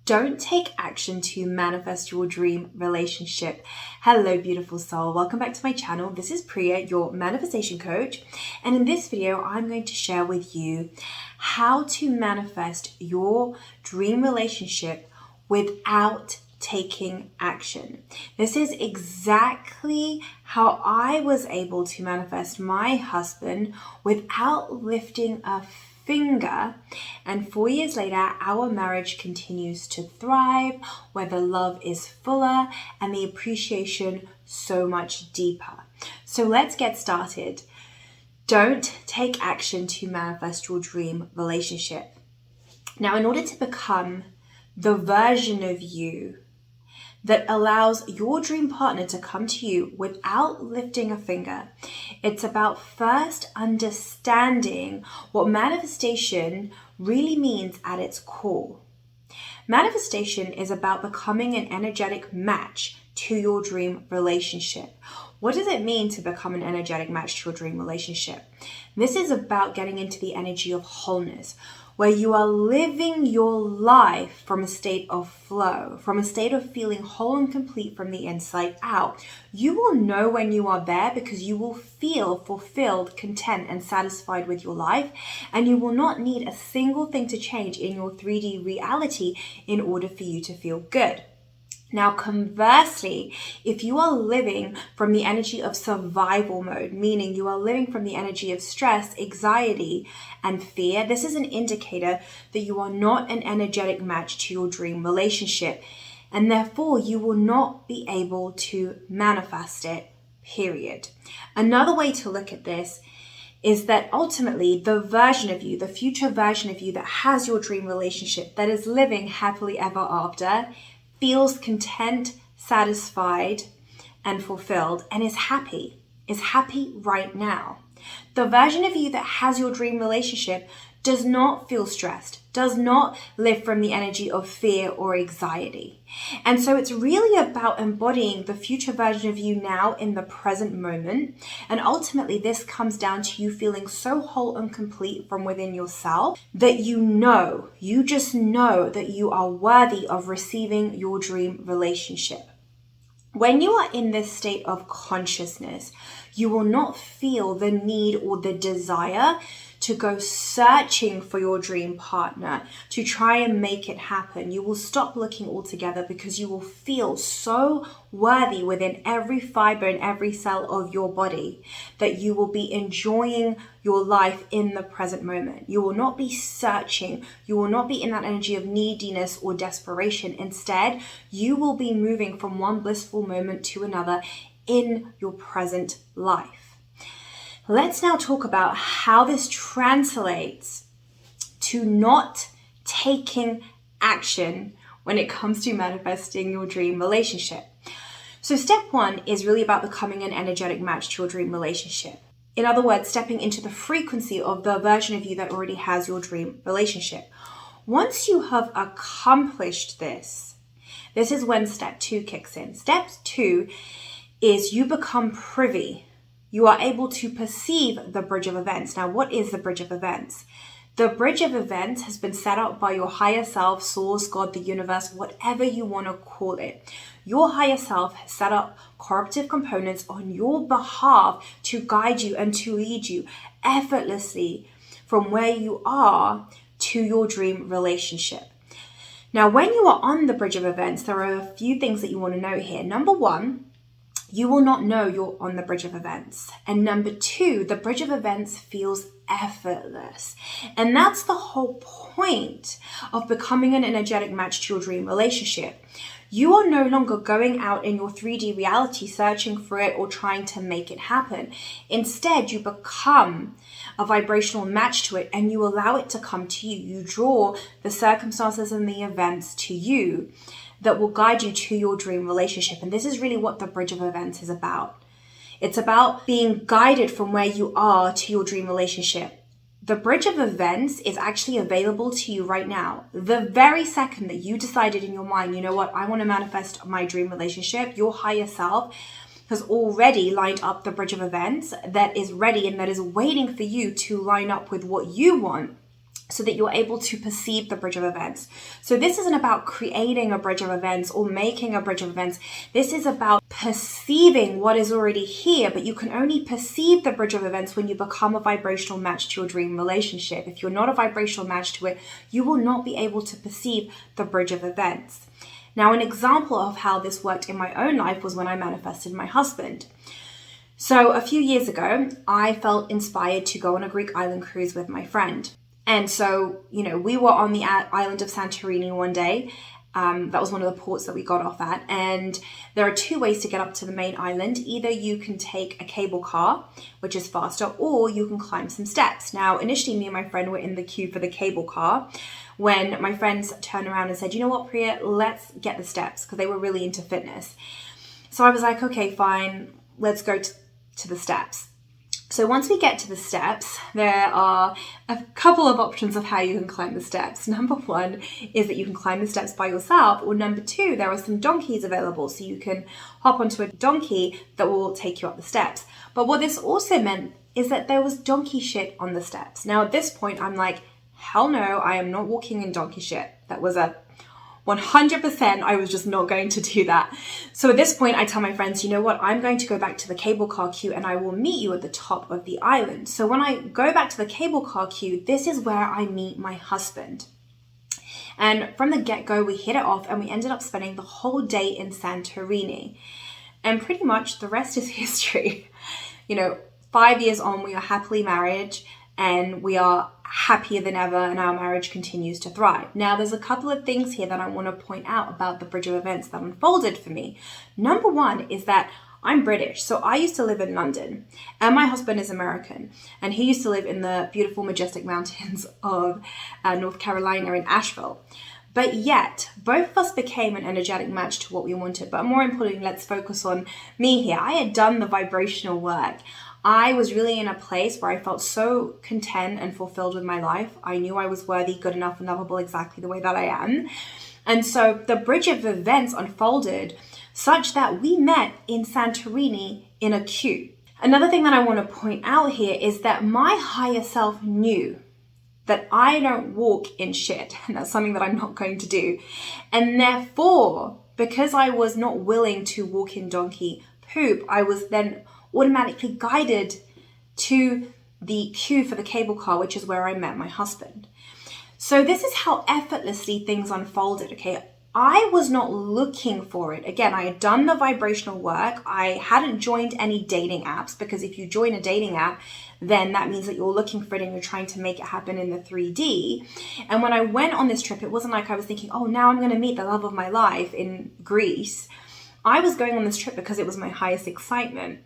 Don't take action to manifest your dream relationship. Hello, beautiful soul. Welcome back to my channel. This is Priya, your manifestation coach. And in this video, I'm going to share with you how to manifest your dream relationship without taking action. This is exactly how I was able to manifest my husband without lifting a finger, and 4 years later our marriage continues to thrive, where the love is fuller and the appreciation so much deeper. So let's get started. Don't take action to manifest your dream relationship. Now, in order to become the version of you that allows your dream partner to come to you without lifting a finger, it's about first understanding what manifestation really means at its core. Manifestation is about becoming an energetic match to your dream relationship. What does it mean to become an energetic match to your dream relationship? This is about getting into the energy of wholeness, where you are living your life from a state of flow, from a state of feeling whole and complete from the inside out. You will know when you are there because you will feel fulfilled, content, and satisfied with your life, and you will not need a single thing to change in your 3D reality in order for you to feel good. Now, conversely, if you are living from the energy of survival mode, meaning you are living from the energy of stress, anxiety, and fear, this is an indicator that you are not an energetic match to your dream relationship, and therefore you will not be able to manifest it, period. Another way to look at this is that ultimately the version of you, the future version of you that has your dream relationship, that is living happily ever after, feels content, satisfied, and fulfilled, and is happy right now. The version of you that has your dream relationship does not feel stressed, does not live from the energy of fear or anxiety. And so it's really about embodying the future version of you now in the present moment. And ultimately, this comes down to you feeling so whole and complete from within yourself that you just know that you are worthy of receiving your dream relationship. When you are in this state of consciousness, you will not feel the need or the desire to go searching for your dream partner to try and make it happen. You will stop looking altogether because you will feel so worthy within every fiber and every cell of your body that you will be enjoying your life in the present moment. You will not be searching. You will not be in that energy of neediness or desperation. Instead, you will be moving from one blissful moment to another in your present life. Let's now talk about how this translates to not taking action when it comes to manifesting your dream relationship. So step one is really about becoming an energetic match to your dream relationship. In other words, stepping into the frequency of the version of you that already has your dream relationship. Once you have accomplished this is when step two kicks in. Step two is you become privy. You are able to perceive the bridge of events. Now, what is the bridge of events? The bridge of events has been set up by your higher self, source, God, the universe, whatever you want to call it. Your higher self has set up corruptive components on your behalf to guide you and to lead you effortlessly from where you are to your dream relationship. Now, when you are on the bridge of events, there are a few things that you want to note here. Number one, you will not know you're on the bridge of events. And number two, the bridge of events feels effortless. And that's the whole point of becoming an energetic match to your dream relationship. You are no longer going out in your 3D reality searching for it or trying to make it happen. Instead, you become a vibrational match to it and you allow it to come to you. You draw the circumstances and the events to you that will guide you to your dream relationship. And this is really what the bridge of events is about. It's about being guided from where you are to your dream relationship. The bridge of events is actually available to you right now. The very second that you decided in your mind, you know what, I want to manifest my dream relationship, your higher self has already lined up the bridge of events that is ready and that is waiting for you to line up with what you want. so that you're able to perceive the bridge of events. So this isn't about creating a bridge of events or making a bridge of events. This is about perceiving what is already here, but you can only perceive the bridge of events when you become a vibrational match to your dream relationship. If you're not a vibrational match to it, you will not be able to perceive the bridge of events. Now, an example of how this worked in my own life was when I manifested my husband. So a few years ago, I felt inspired to go on a Greek island cruise with my friend. And so, we were on the island of Santorini one day. That was one of the ports that we got off at. And there are two ways to get up to the main island. Either you can take a cable car, which is faster, or you can climb some steps. Now, initially, me and my friend were in the queue for the cable car when my friends turned around and said, you know what, Priya, let's get the steps, because they were really into fitness. So I was like, okay, fine, let's go to the steps. So once we get to the steps, there are a couple of options of how you can climb the steps. Number one is that you can climb the steps by yourself, or number two, there are some donkeys available. So you can hop onto a donkey that will take you up the steps. But what this also meant is that there was donkey shit on the steps. Now at this point, I'm like, hell no, I am not walking in donkey shit. That was a 100%, I was just not going to do that. So at this point, I tell my friends, you know what, I'm going to go back to the cable car queue and I will meet you at the top of the island. So when I go back to the cable car queue, this is where I meet my husband. And from the get-go, we hit it off and we ended up spending the whole day in Santorini. And pretty much the rest is history. 5 years on, we are happily married and we are happier than ever, and our marriage continues to thrive. Now, there's a couple of things here that I want to point out about the bridge of events that unfolded for me. Number one is that I'm British, so I used to live in London, and my husband is American, and he used to live in the beautiful, majestic mountains of North Carolina in Asheville. But yet, both of us became an energetic match to what we wanted. But more importantly, let's focus on me here. I had done the vibrational work. I was really in a place where I felt so content and fulfilled with my life. I knew I was worthy, good enough, and lovable exactly the way that I am. And so the bridge of events unfolded such that we met in Santorini in a queue. Another thing that I want to point out here is that my higher self knew that I don't walk in shit, and that's something that I'm not going to do. And therefore, because I was not willing to walk in donkey poop, I was then automatically guided to the queue for the cable car, which is where I met my husband. So this is how effortlessly things unfolded, okay? I was not looking for it. Again, I had done the vibrational work. I hadn't joined any dating apps, because if you join a dating app, then that means that you're looking for it and you're trying to make it happen in the 3D. And when I went on this trip, it wasn't like I was thinking, oh, now I'm going to meet the love of my life in Greece. I was going on this trip because it was my highest excitement.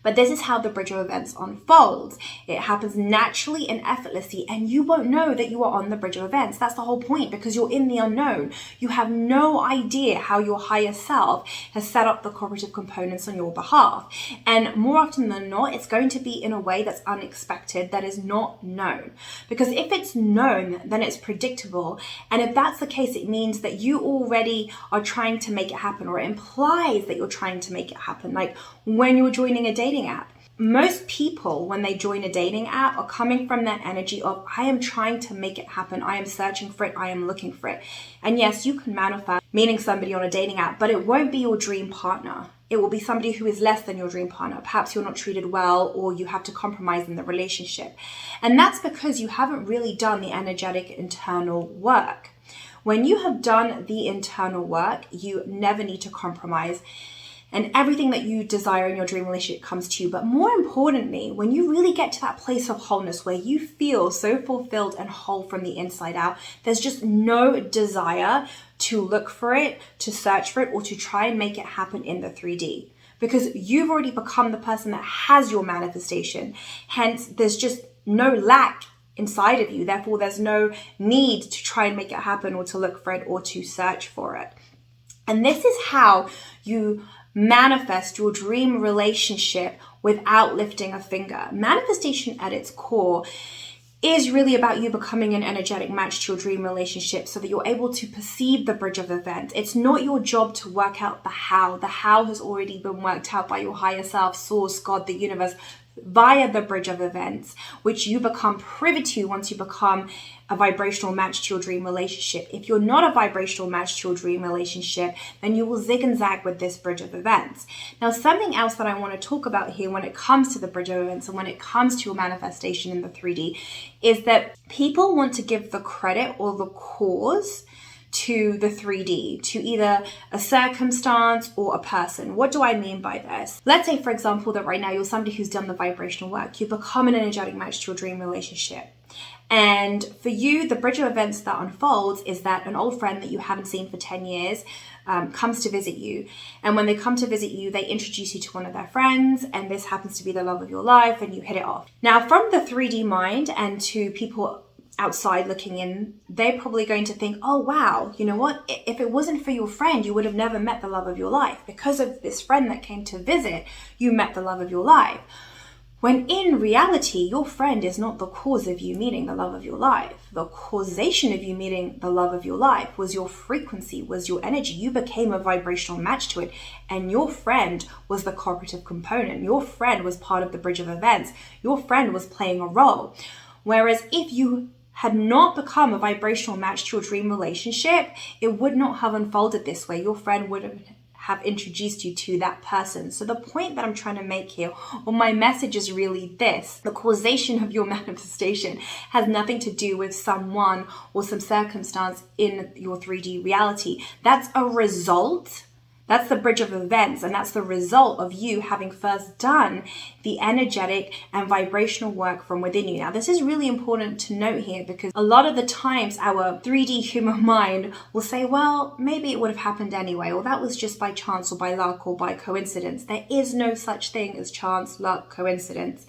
But this is how the bridge of events unfolds. It happens naturally and effortlessly, and you won't know that you are on the bridge of events. That's the whole point, because you're in the unknown. You have no idea how your higher self has set up the cooperative components on your behalf. And more often than not, it's going to be in a way that's unexpected, that is not known. Because if it's known, then it's predictable. And if that's the case, it means that you already are trying to make it happen, or it implies that you're trying to make it happen. Like when you're joining a dating app. Most people, when they join a dating app, are coming from that energy of, I am trying to make it happen. I am searching for it. I am looking for it. And yes, you can manifest meeting somebody on a dating app, but it won't be your dream partner. It will be somebody who is less than your dream partner. Perhaps you're not treated well, or you have to compromise in the relationship. And that's because you haven't really done the energetic internal work. When you have done the internal work, you never need to compromise. And everything that you desire in your dream relationship comes to you. But more importantly, when you really get to that place of wholeness where you feel so fulfilled and whole from the inside out, there's just no desire to look for it, to search for it, or to try and make it happen in the 3D. Because you've already become the person that has your manifestation. Hence, there's just no lack inside of you. Therefore, there's no need to try and make it happen, or to look for it, or to search for it. And this is how you manifest your dream relationship without lifting a finger. Manifestation at its core is really about you becoming an energetic match to your dream relationship so that you're able to perceive the bridge of events. It's not your job to work out the how. The how has already been worked out by your higher self, source, God, the universe, via the bridge of events, which you become privy to once you become a vibrational match to your dream relationship. If you're not a vibrational match to your dream relationship, then you will zig and zag with this bridge of events. Now, something else that I want to talk about here when it comes to the bridge of events and when it comes to your manifestation in the 3D is that people want to give the credit or the cause to the 3D, to either a circumstance or a person. What do I mean by this? Let's say, for example, that right now you're somebody who's done the vibrational work. You've become an energetic match to your dream relationship. And for you, the bridge of events that unfolds is that an old friend that you haven't seen for 10 years comes to visit you. And when they come to visit you, they introduce you to one of their friends, and this happens to be the love of your life, and you hit it off. Now, from the 3D mind and to people outside looking in, they're probably going to think, oh wow, you know what, if it wasn't for your friend, you would have never met the love of your life. Because of this friend that came to visit, you met the love of your life. When in reality, your friend is not the cause of you meeting the love of your life. The causation of you meeting the love of your life was your frequency, was your energy. You became a vibrational match to it, and your friend was the cooperative component. Your friend was part of the bridge of events. Your friend was playing a role. Whereas if you had not become a vibrational match to your dream relationship, it would not have unfolded this way. Your friend would have introduced you to that person. So the point that I'm trying to make here, or my message is really this: the causation of your manifestation has nothing to do with someone or some circumstance in your 3D reality. That's a result. That's the bridge of events, and that's the result of you having first done the energetic and vibrational work from within you. Now, this is really important to note here because a lot of the times our 3D human mind will say, well, maybe it would have happened anyway, or that was just by chance or by luck or by coincidence. There is no such thing as chance, luck, coincidence.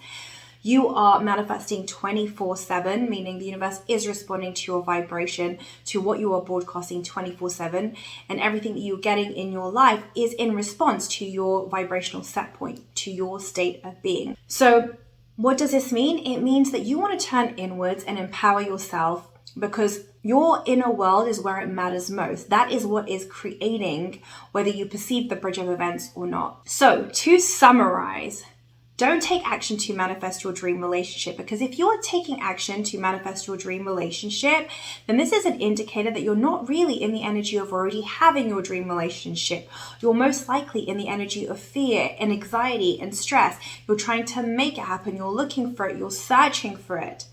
You are manifesting 24/7, meaning the universe is responding to your vibration, to what you are broadcasting 24/7, and everything that you're getting in your life is in response to your vibrational set point, to your state of being. So what does this mean? It means that you want to turn inwards and empower yourself, because your inner world is where it matters most. That is what is creating whether you perceive the bridge of events or not. So to summarize, don't take action to manifest your dream relationship, because if you're taking action to manifest your dream relationship, then this is an indicator that you're not really in the energy of already having your dream relationship. You're most likely in the energy of fear and anxiety and stress. You're trying to make it happen. You're looking for it. You're searching for it.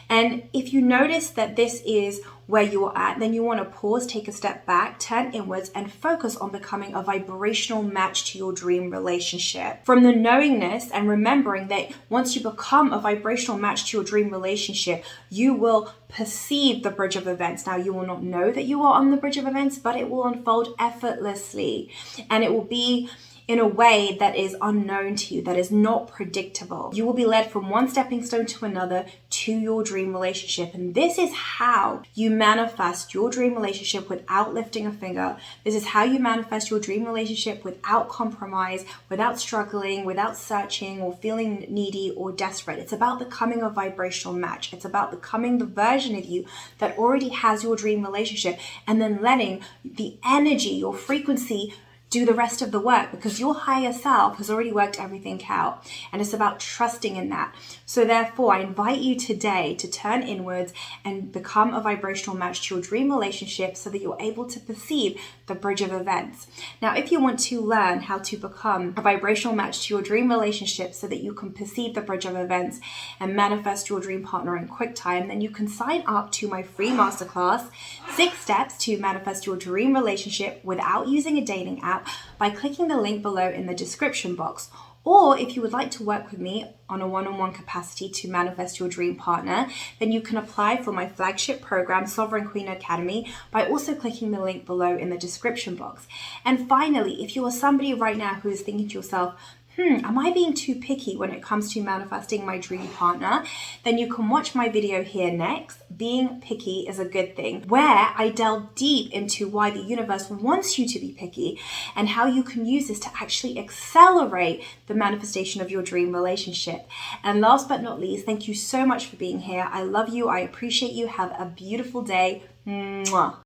And if you notice that this is where you're at, then you want to pause, take a step back, turn inwards, and focus on becoming a vibrational match to your dream relationship. From the knowingness and remembering that once you become a vibrational match to your dream relationship, you will perceive the bridge of events. Now, you will not know that you are on the bridge of events, but it will unfold effortlessly, and it will be in a way that is unknown to you, that is not predictable. You will be led from one stepping stone to another to your dream relationship. And this is how you manifest your dream relationship without lifting a finger. This is how you manifest your dream relationship without compromise, without struggling, without searching or feeling needy or desperate. It's about becoming a vibrational match. It's about becoming the version of you that already has your dream relationship, and then letting the energy, your frequency, do the rest of the work, because your higher self has already worked everything out, and it's about trusting in that. So therefore, I invite you today to turn inwards and become a vibrational match to your dream relationship so that you're able to perceive the bridge of events. Now, if you want to learn how to become a vibrational match to your dream relationship so that you can perceive the bridge of events and manifest your dream partner in quick time, then you can sign up to my free masterclass, 6 Steps to Manifest Your Dream Relationship Without Using a Dating App, by clicking the link below in the description box. Or if you would like to work with me on a one-on-one capacity to manifest your dream partner, then you can apply for my flagship program, Sovereign Queen Academy, by also clicking the link below in the description box. And finally, if you are somebody right now who is thinking to yourself, am I being too picky when it comes to manifesting my dream partner? Then you can watch my video here next, Being Picky is a Good Thing, where I delve deep into why the universe wants you to be picky and how you can use this to actually accelerate the manifestation of your dream relationship. And last but not least, thank you so much for being here. I love you. I appreciate you. Have a beautiful day. Mwah.